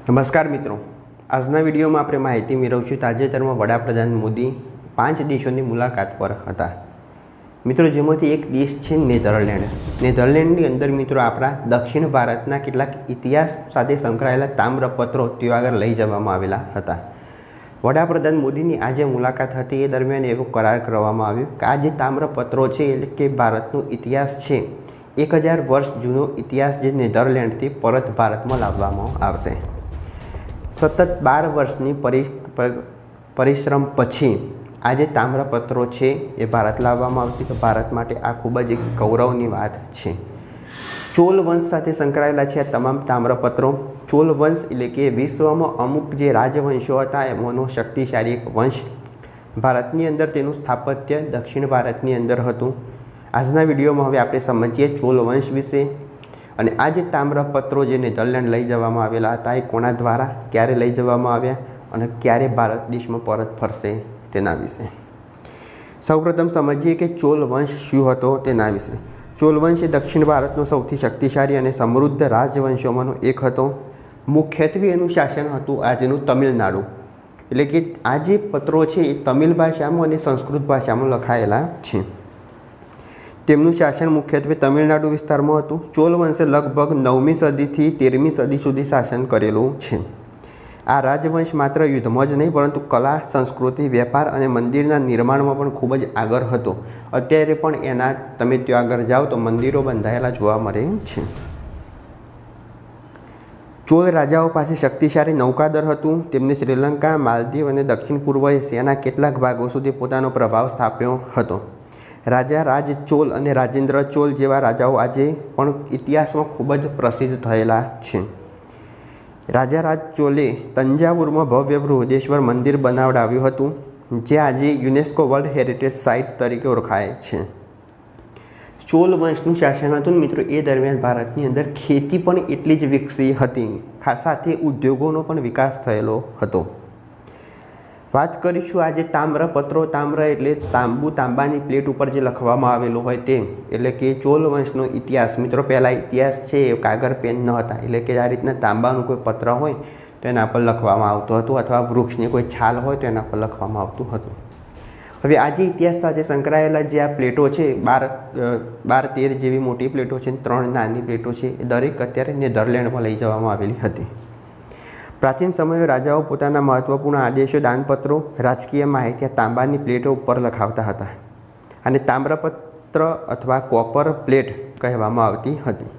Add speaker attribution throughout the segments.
Speaker 1: નમસ્કાર મિત્રો, આજના વિડીયોમાં આપણે માહિતી મેળવીશું તાજેતરમાં વડાપ્રધાન મોદી 5 દેશોની મુલાકાત પર હતા। મિત્રો, જેમાંથી એક દેશ છે નેધરલેન્ડ। નેધરલેન્ડની અંદર મિત્રો આપણા દક્ષિણ ભારતના કેટલાક ઇતિહાસ સાથે સંકળાયેલા તામ્રપત્રો તેઓ આગળ લઈ જવામાં આવેલા હતા। વડાપ્રધાન મોદીની આ જે મુલાકાત હતી એ દરમિયાન એવો કરાર કરવામાં આવ્યો કે આ જે તામ્રપત્રો છે એટલે કે ભારતનો ઇતિહાસ છે 1000 વર્ષ જૂનો ઇતિહાસ જે નેધરલેન્ડથી પરત ભારતમાં લાવવામાં આવશે। સતત 12 વર્ષની પરિશ્રમ પછી આ જે તામ્રપત્રો છે એ ભારત લાવવામાં આવશે। તો ભારત માટે આ ખૂબ જ એક ગૌરવની વાત છે। ચોલ વંશ સાથે સંકળાયેલા છે આ તમામ તામ્રપત્રો। ચોલ વંશ એટલે કે વિશ્વમાં અમુક જે રાજવંશો હતા એમાંનો શક્તિશાળી એક વંશ। ભારતની અંદર તેનું સ્થાપત્ય દક્ષિણ ભારતની અંદર હતું। આજના વિડીયોમાં હવે આપણે સમજીએ ચોલ વંશ વિશે અને આ જે તામ્રપત્રો જે નેધરલેન્ડ લઈ જવામાં આવેલા હતા એ કોના દ્વારા ક્યારે લઈ જવામાં આવ્યા અને ક્યારે ભારત દેશમાં પરત ફરશે તેના વિશે। સૌપ્રથમ સમજીએ કે ચોલ વંશ શું હતો તેના વિશે। ચોલ વંશ એ દક્ષિણ ભારતનો સૌથી શક્તિશાળી અને સમૃદ્ધ રાજવંશોમાંનો એક હતો। મુખ્યત્વે એનું શાસન હતું આજનું તમિલનાડુ, એટલે કે આ જે પત્રો છે એ તમિલ ભાષામાં અને સંસ્કૃત ભાષામાં લખાયેલા છે। તેમનું શાસન મુખ્યત્વે તમિલનાડુ વિસ્તારમાં હતું। ચોલ વંશે લગભગ 9મી સદીથી 13મી સદી સુધી શાસન કરેલું છે। આ રાજવંશ માત્ર યુદ્ધમાં જ નહીં પરંતુ કલા, સંસ્કૃતિ, વેપાર અને મંદિરના નિર્માણમાં પણ ખૂબ જ આગળ હતો। અત્યારે પણ એના તમે ત્યાં આગળ જાઓ તો મંદિરો બંધાયેલા જોવા મળે છે। ચોલ રાજાઓ પાસે શક્તિશાળી નૌકાદળ હતું। તેમને શ્રીલંકા, માલદીવ અને દક્ષિણ પૂર્વ એશિયાના કેટલાક ભાગો સુધી પોતાનો પ્રભાવ સ્થાપ્યો હતો। રાજા રાજ ચોલ અને રાજેન્દ્ર ચોલ જેવા રાજાઓ આજે પણ ઇતિહાસમાં ખૂબ જ પ્રસિદ્ધ થયેલા છે। રાજા રાજ ચોલે તંજાવુરમાં ભવ્ય બૃહદેશ્વર મંદિર બનાવડાવ્યું હતું જે આજે યુનેસ્કો વર્લ્ડ હેરિટેજ સાઇટ તરીકે ઓળખાય છે। ચોલ વંશનું શાસન હતું મિત્રો એ દરમિયાન ભારતની અંદર ખેતી પણ એટલી જ વિકસી હતી, સાથે ઉદ્યોગોનો પણ વિકાસ થયેલો હતો। વાત કરીશું આજે તામ્રપત્રો। તામ્ર એટલે તાંબુ, તાંબાની પ્લેટ ઉપર જે લખવામાં આવેલું હોય તે, એટલે કે ચોલ વંશનો ઇતિહાસ। મિત્રો, પહેલાં ઇતિહાસ છે એ કાગળ પેન ન હતા, એટલે કે આ રીતના તાંબાનું કોઈ પત્ર હોય તો એના પર લખવામાં આવતું હતું અથવા વૃક્ષની કોઈ છાલ હોય તો એના પર લખવામાં આવતું હતું। હવે આજે ઇતિહાસ સાથે સંકળાયેલા જે આ પ્લેટો છે 12-13 જેવી મોટી પ્લેટો છે, 3 નાની પ્લેટો છે, એ દરેક અત્યારે નેધરલેન્ડમાં લઈ જવામાં આવેલી હતી। પ્રાચીન સમયે રાજાઓ પોતાના મહત્વપૂર્ણ આદેશો, દાનપત્રો, રાજકીય માહિતી તાંબાની પ્લેટો ઉપર લખાવતા હતા અને તામ્રપત્ર અથવા કોપર પ્લેટ કહેવામાં આવતી હતી।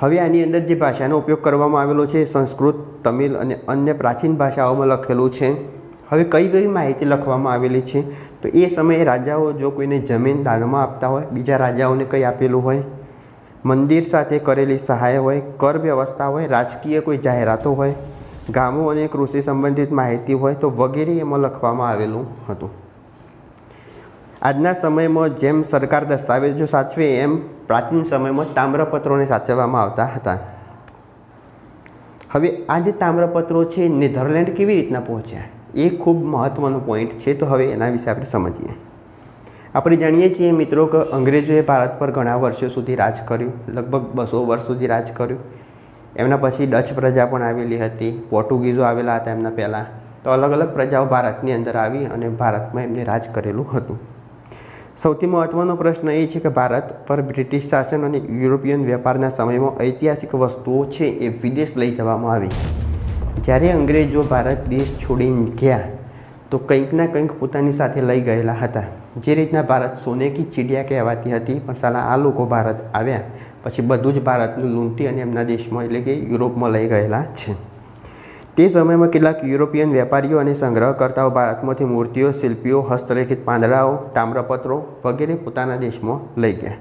Speaker 1: હવે આની અંદર જે ભાષાનો ઉપયોગ કરવામાં આવેલો છે સંસ્કૃત, તમિલ અને અન્ય પ્રાચીન ભાષાઓમાં લખેલું છે। હવે કઈ કઈ માહિતી લખવામાં આવેલી છે તો એ સમયે રાજાઓ જો કોઈને જમીન દાનમાં આપતા હોય, બીજા રાજાઓને કંઈ આપેલું હોય, મંદિર સાથે કરેલી સહાય હોય, કર વ્યવસ્થા હોય, રાજકીય કોઈ જાહેરાતો હોય, ગામો અને કૃષિ સંબંધિત માહિતી હોય તો વગેરે એમાં લખવામાં આવેલું હતું। આજના સમયમાં જેમ સરકાર દસ્તાવેજો સાચવે એમ પ્રાચીન સમયમાં તામ્રપત્રોને સાચવવામાં આવતા હતા। હવે આ જે તામ્રપત્રો છે નેધરલેન્ડ કેવી રીતના પહોંચ્યા એ ખૂબ મહત્ત્વનો પોઈન્ટ છે, તો હવે એના વિશે આપણે સમજીએ। આપણે જાણીએ છીએ મિત્રો કે અંગ્રેજોએ ભારત પર ઘણા વર્ષો સુધી રાજ કર્યું, લગભગ 200 વર્ષ સુધી રાજ કર્યું। એમના પછી ડચ પ્રજા પણ આવેલી હતી, પોર્ટુગીઝો આવેલા હતા એમના પહેલાં, તો અલગ અલગ પ્રજાઓ ભારતની અંદર આવી અને ભારતમાં એમને રાજ કરેલું હતું। સૌથી મહત્ત્વનો પ્રશ્ન એ છે કે ભારત પર બ્રિટિશ શાસન અને યુરોપિયન વેપારના સમયમાં ઐતિહાસિક વસ્તુઓ છે એ વિદેશ લઈ જવામાં આવી। જ્યારે અંગ્રેજો ભારત દેશ છોડીને ગયા તો કંઈક ના કંઈક પોતાની સાથે લઈ ગયેલા હતા। જે રીતના ભારત સોને કી ચીડિયા કહેવાતી હતી, પણ સાલા આ લોકો ભારત આવ્યા પછી બધું જ ભારતનું લૂંટી અને એમના દેશમાં એટલે કે યુરોપમાં લઈ ગયેલા છે। તે સમયમાં કેટલાક યુરોપિયન વેપારીઓ અને સંગ્રહકર્તાઓ ભારતમાંથી મૂર્તિઓ, શિલ્પીઓ, હસ્તલેખિત પાંદડાઓ, તામ્રપત્રો વગેરે પોતાના દેશમાં લઈ ગયા।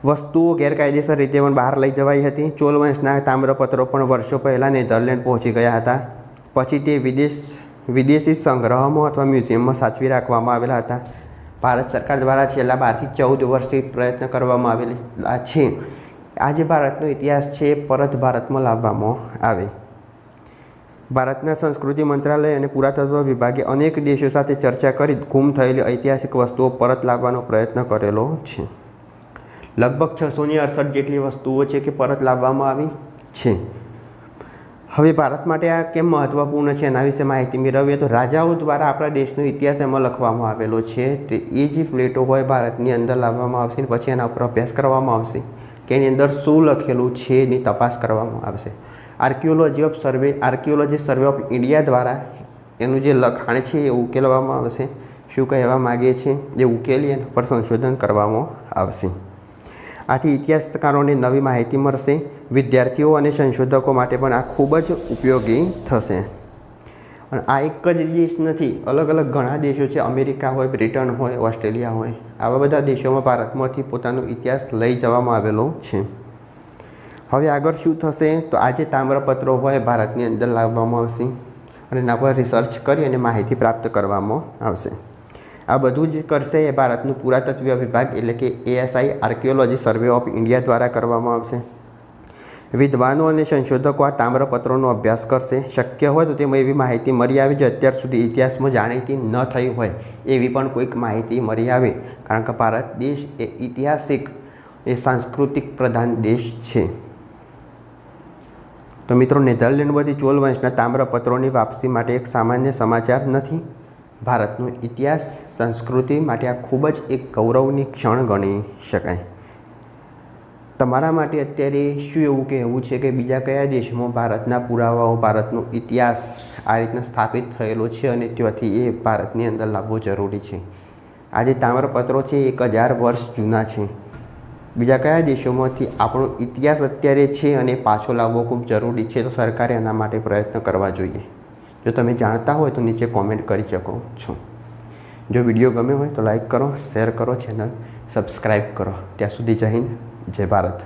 Speaker 1: વસ્તુઓ ગેરકાયદેસર રીતે પણ બહાર લઈ જવાઈ હતી। ચોલ વંશના તામ્રપત્રો પણ વર્ષો પહેલાં નેધરલેન્ડ પહોંચી ગયા હતા, પછી તે વિદેશી સંગ્રહમાં અથવા મ્યુઝિયમમાં સાચવી રાખવામાં આવેલા હતા। ભારત સરકાર દ્વારા છેલ્લા 12 થી 14 વર્ષથી પ્રયત્ન કરવામાં આવેલા છે આ જે ભારતનો ઇતિહાસ છે એ પરત ભારતમાં લાવવામાં આવે। ભારતના સંસ્કૃતિ મંત્રાલય અને પુરાતત્વ વિભાગે અનેક દેશો સાથે ચર્ચા કરી ગુમ થયેલી ઐતિહાસિક વસ્તુઓ પરત લાવવાનો પ્રયત્ન કરેલો છે। લગભગ 668 જેટલી વસ્તુઓ છે કે પરત લાવવામાં આવી છે। હવે ભારત માટે આ કેમ મહત્ત્વપૂર્ણ છે એના વિશે માહિતી મેળવીએ તો રાજાઓ દ્વારા આપણા દેશનો ઇતિહાસ એમાં લખવામાં આવેલો છે. તે એ જે પ્લેટો હોય ભારતની અંદર લાવવામાં આવશે ને પછી એના ઉપર અભ્યાસ કરવામાં આવશે કે એની અંદર શું લખેલું છે એની તપાસ કરવામાં આવશે. આર્કિયોલોજી સર્વે ઓફ ઇન્ડિયા દ્વારા એનું જે લખાણ છે એ ઉકેલવામાં આવશે. શું કહેવા માગે છે એ ઉકેલી એના પર સંશોધન કરવામાં આવશે. આથી ઇતિહાસકારોને નવી માહિતી મળશે. વિદ્યાર્થીઓ અને સંશોધકો માટે પણ આ ખૂબ જ ઉપયોગી થશે. અને આ એક જ દેશ નથી, અલગ અલગ ઘણા દેશો છે. અમેરિકા હોય, બ્રિટન હોય, ઓસ્ટ્રેલિયા હોય, આવા બધા દેશોમાં ભારતમાંથી પોતાનો ઇતિહાસ લઈ જવામાં આવેલો છે. હવે આગળ શું થશે તો આ જે તામ્રપત્રો હોય ભારતની અંદર લાવવામાં આવશે અને એના પર રિસર્ચ કરી અને માહિતી પ્રાપ્ત કરવામાં આવશે. આ બધું જ કરશે એ ભારતનું પુરાતત્વ વિભાગ એટલે કે ASI archaeology survey of India દ્વારા કરવામાં આવશે. વિદ્વાનો અને સંશોધકો આ તામ્રપત્રોનો અભ્યાસ કરશે. શક્ય હોય તો તેમાં એવી માહિતી મળી આવે જે અત્યાર સુધી ઇતિહાસમાં જાણીતી ન થઈ હોય એવી પણ કોઈક માહિતી મળી આવે. કારણ કે ભારત દેશ એ ઐતિહાસિક એ સાંસ્કૃતિક પ્રધાન દેશ છે. તો મિત્રો, નેધરલેન્ડમાંથી ચોલ વંશના તામ્રપત્રોની વાપસી માટે એક સામાન્ય સમાચાર નથી. ભારતનો ઇતિહાસ સંસ્કૃતિ માટે આ ખૂબ જ એક ગૌરવની ક્ષણ ગણી શકાય. તમારા માટે અત્યારે શું એવું કહેવું છે કે બીજા કયા દેશમાં ભારતના પુરાવાઓ, ભારતનો ઇતિહાસ આ રીતના સ્થાપિત થયેલો છે અને ત્યાંથી એ ભારતની અંદર લાવવો જરૂરી છે? આ જે તામ્રપત્રો છે 1000 વર્ષ જૂના છે. બીજા કયા દેશોમાંથી આપણો ઇતિહાસ અત્યારે છે અને પાછો લાવવો ખૂબ જરૂરી છે? તો સરકારે એના માટે પ્રયત્ન કરવા જોઈએ. જો તમે જાણતા હોય તો નીચે કોમેન્ટ કરી શકો છો. જો વિડીયો ગમ્યો હોય તો લાઈક કરો, શેર કરો, ચેનલ સબસ્ક્રાઈબ કરો. ત્યાં સુધી જય હિન્દ, જય ભારત.